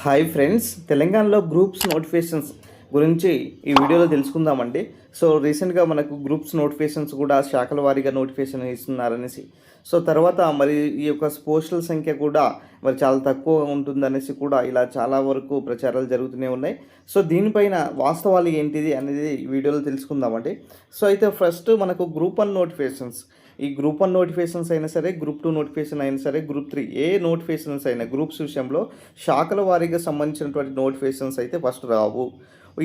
Hi friends, తెలంగాణలో groups notifications గురించి ఈ వీడియోలో తెలుసుకుందామండి. సో రీసెంట్గా మనకు గ్రూప్స్ నోటిఫికేషన్స్ కూడా శాఖల వారీగా నోటిఫికేషన్ ఇస్తున్నారనేసి, సో తర్వాత మరి ఈ యొక్క పోస్టుల సంఖ్య కూడా మరి చాలా తక్కువ ఉంటుందనేసి కూడా ఇలా చాలా వరకు ప్రచారాలు జరుగుతూనే ఉన్నాయి. సో దీనిపైన వాస్తవాలు ఏంటిది అనేది ఈ వీడియోలో తెలుసుకుందామండి. సో అయితే ఫస్ట్ మనకు గ్రూప్ 1 నోటిఫికేషన్స్, ఈ గ్రూప్ 1 నోటిఫికేషన్స్ అయినా సరే, గ్రూప్ 2 నోటిఫికేషన్ అయినా సరే, గ్రూప్ 3 ఏ నోటిఫికేషన్స్ అయినా గ్రూప్స్ విషయంలో శాఖల వారీగా సంబంధించినటువంటి నోటిఫికేషన్స్ అయితే ఫస్ట్ రావు.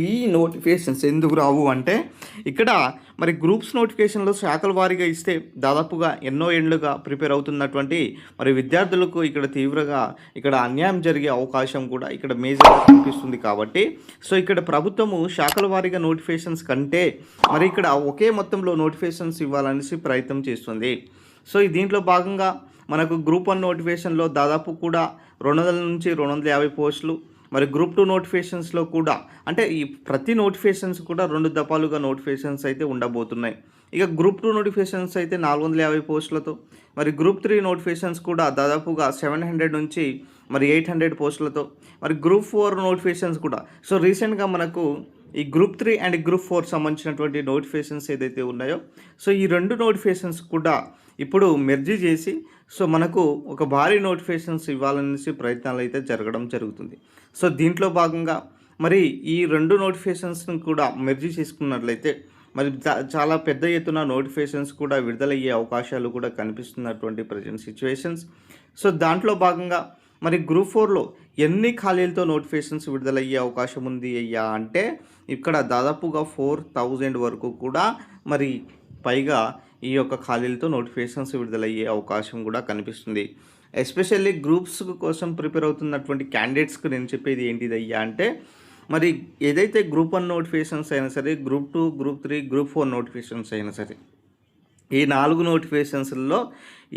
ఈ నోటిఫికేషన్స్ ఎందుకు రావు అంటే, ఇక్కడ మరి గ్రూప్స్ నోటిఫికేషన్లో శాఖల వారీగా ఇస్తే దాదాపుగా ఎన్నో ఏళ్లుగా ప్రిపేర్ అవుతున్నటువంటి మరి విద్యార్థులకు ఇక్కడ తీవ్రంగా ఇక్కడ అన్యాయం జరిగే అవకాశం కూడా ఇక్కడ మేజర్గా కనిపిస్తుంది. కాబట్టి సో ఇక్కడ ప్రభుత్వము శాఖల వారీగా నోటిఫికేషన్స్ కంటే మరి ఇక్కడ ఒకే మొత్తంలో నోటిఫికేషన్స్ ఇవ్వాలనేసి ప్రయత్నం చేస్తుంది. సో దీంట్లో భాగంగా మనకు గ్రూప్ 1 నోటిఫికేషన్లో దాదాపు కూడా 200 నుంచి 250 పోస్టులు, మరి గ్రూప్ 2 నోటిఫికేషన్స్లో కూడా అంటే ఈ ప్రతి నోటిఫికేషన్స్ కూడా 2 దఫాలుగా నోటిఫికేషన్స్ అయితే ఉండబోతున్నాయి. ఇక గ్రూప్ 2 నోటిఫికేషన్స్ అయితే 450 పోస్టులతో, మరి గ్రూప్ 3 నోటిఫికేషన్స్ కూడా దాదాపుగా 700 నుంచి మరి 800 పోస్టులతో, మరి గ్రూప్ 4 నోటిఫికేషన్స్ కూడా. సో రీసెంట్గా మనకు ఈ గ్రూప్ 3 అండ్ గ్రూప్ 4 సంబంధించినటువంటి నోటిఫికేషన్స్ ఏదైతే ఉన్నాయో, సో ఈ 2 నోటిఫికేషన్స్ కూడా ఇప్పుడు మెర్జీ చేసి సో మనకు ఒక భారీ నోటిఫికేషన్స్ ఇవ్వాలనేసి ప్రయత్నాలు అయితే జరగడం జరుగుతుంది. సో దీంట్లో భాగంగా మరి ఈ 2 నోటిఫికేషన్స్ని కూడా మెర్జీ చేసుకున్నట్లయితే మరి చాలా పెద్ద ఎత్తున నోటిఫికేషన్స్ కూడా విడుదలయ్యే అవకాశాలు కూడా కనిపిస్తున్నటువంటి ప్రజెంట్ సిచ్యువేషన్స్. సో దాంట్లో భాగంగా మరి గ్రూప్ 4లో ఎన్ని ఖాళీలతో నోటిఫికేషన్స్ విడుదలయ్యే అవకాశం ఉంది అయ్యా అంటే, ఇక్కడ దాదాపుగా 4000 వరకు కూడా మరి పైగా ఈ యొక్క ఖాళీలతో నోటిఫికేషన్స్ విడుదలయ్యే అవకాశం కూడా కనిపిస్తుంది. ఎస్పెషల్లీ గ్రూప్స్ కోసం ప్రిపేర్ అవుతున్నటువంటి క్యాండిడేట్స్కి నేను చెప్పేది ఏంటిదయ్యా అంటే, మరి ఏదైతే గ్రూప్ 1 నోటిఫికేషన్స్ అయినా సరే, గ్రూప్ 2, గ్రూప్ 3, గ్రూప్ 4 నోటిఫికేషన్స్ అయినా సరే, ఈ 4 నోటిఫికేషన్స్లో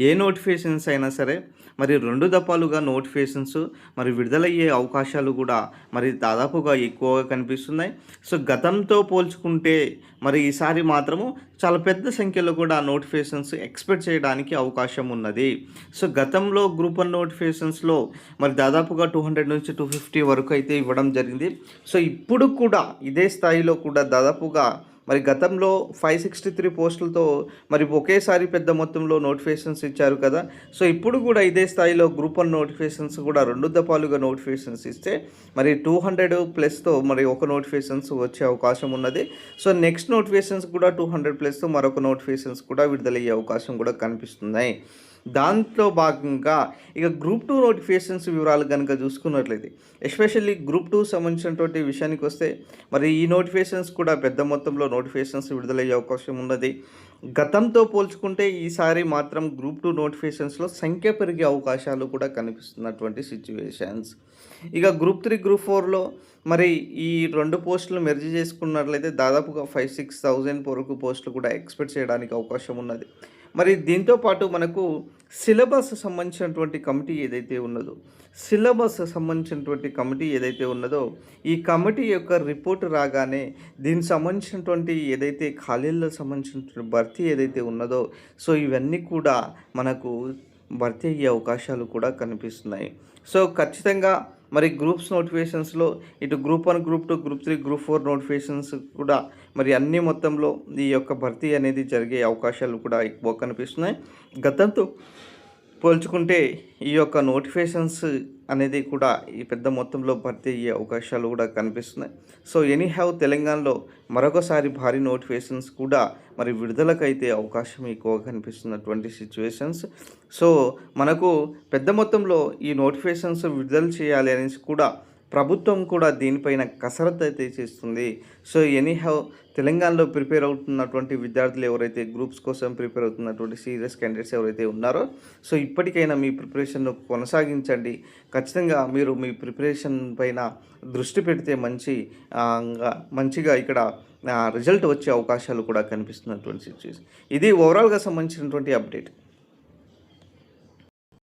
ఏ నోటిఫికేషన్స్ అయినా సరే మరి 2 దఫాలుగా నోటిఫికేషన్స్ మరి విడుదలయ్యే అవకాశాలు కూడా మరి దాదాపుగా ఎక్కువగా కనిపిస్తున్నాయి. సో గతంతో పోల్చుకుంటే మరి ఈసారి మాత్రము చాలా పెద్ద సంఖ్యలో కూడా నోటిఫికేషన్స్ ఎక్స్పెక్ట్ చేయడానికి అవకాశం ఉన్నది. సో గతంలో గ్రూప్ 1 నోటిఫికేషన్స్లో మరి దాదాపుగా 200 నుంచి 250 వరకు అయితే ఇవ్వడం జరిగింది. సో ఇప్పుడు కూడా ఇదే స్థాయిలో కూడా దాదాపుగా మరి గతంలో 563 పోస్టులతో మరి ఒకేసారి పెద్ద మొత్తంలో నోటిఫికేషన్స్ ఇచ్చారు కదా. సో ఇప్పుడు కూడా ఇదే స్థాయిలో గ్రూప్ 1 నోటిఫికేషన్స్ కూడా 2 దఫాలుగా నోటిఫికేషన్స్ ఇస్తే మరి 200+ మరి ఒక నోటిఫికేషన్స్ వచ్చే అవకాశం ఉన్నది. సో నెక్స్ట్ నోటిఫికేషన్స్ కూడా 200+తో మరొక నోటిఫికేషన్స్ కూడా విడుదలయ్యే అవకాశం కూడా కనిపిస్తున్నాయి. దాంట్లో భాగంగా ఇక గ్రూప్ 2 నోటిఫికేషన్స్ వివరాలు కనుక చూసుకున్నట్లయితే, ఎస్పెషల్లీ గ్రూప్ 2 సంబంధించినటువంటి విషయానికి వస్తే మరి ఈ నోటిఫికేషన్స్ కూడా పెద్ద మొత్తంలో నోటిఫికేషన్స్ విడుదలయ్యే అవకాశం ఉన్నది. గతంతో పోల్చుకుంటే ఈసారి మాత్రం గ్రూప్ 2 నోటిఫికేషన్స్లో సంఖ్య పెరిగే అవకాశాలు కూడా కనిపిస్తున్నటువంటి సిచ్యువేషన్స్. ఇక గ్రూప్ 3, గ్రూప్ 4లో మరి ఈ 2 పోస్టులు మెర్జీ చేసుకున్నట్లయితే దాదాపుగా 5,000-6,000 వరకు పోస్టులు కూడా ఎక్స్పెక్ట్ చేయడానికి అవకాశం ఉన్నది. మరి దీంతోపాటు మనకు సిలబస్ సంబంధించినటువంటి కమిటీ ఏదైతే ఉన్నదో ఈ కమిటీ యొక్క రిపోర్ట్ రాగానే దీనికి సంబంధించినటువంటి ఏదైతే ఖాళీలకు సంబంధించినటువంటి భర్తీ ఏదైతే ఉన్నదో, సో ఇవన్నీ కూడా మనకు భర్తీ అయ్యే అవకాశాలు కూడా కనిపిస్తున్నాయి. సో ఖచ్చితంగా మరి గ్రూప్స్ నోటిఫికేషన్స్లో ఇటు group 1, group 2, group 3, group 4 notifications కూడా మరి అన్ని మొత్తంలో ఈ యొక్క భర్తీ అనేది జరిగే అవకాశాలు కూడా ఎక్కువ కనిపిస్తున్నాయి. గతంతో పోల్చుకుంటే ఈ యొక్క నోటిఫికేషన్స్ అనేది కూడా ఈ పెద్ద మొత్తంలో భర్తీ అయ్యే అవకాశాలు కూడా కనిపిస్తున్నాయి. సో ఎనీహౌ తెలంగాణలో మరొకసారి భారీ నోటిఫికేషన్స్ కూడా మరి విడుదలకైతే అవకాశం ఎక్కువ కనిపిస్తున్నటువంటి సిచ్యువేషన్స్. సో మనకు పెద్ద మొత్తంలో ఈ నోటిఫికేషన్స్ విడుదల చేయాలి అనేసి కూడా ప్రభుత్వం కూడా దీనిపైన కసరత్తు అయితే చేస్తుంది. సో ఎనీహౌ తెలంగాణలో ప్రిపేర్ అవుతున్నటువంటి విద్యార్థులు ఎవరైతే గ్రూప్స్ కోసం ప్రిపేర్ అవుతున్నటువంటి సీరియస్ క్యాండిడేట్స్ ఎవరైతే ఉన్నారో, సో ఇప్పటికైనా మీ ప్రిపరేషన్ను కొనసాగించండి. ఖచ్చితంగా మీరు మీ ప్రిపరేషన్ పైన దృష్టి పెడితే మంచిగా ఇక్కడ రిజల్ట్ వచ్చే అవకాశాలు కూడా కనిపిస్తున్నటువంటి సిచ్యువేషన్. ఇది ఓవరాల్గా సంబంధించినటువంటి అప్డేట్.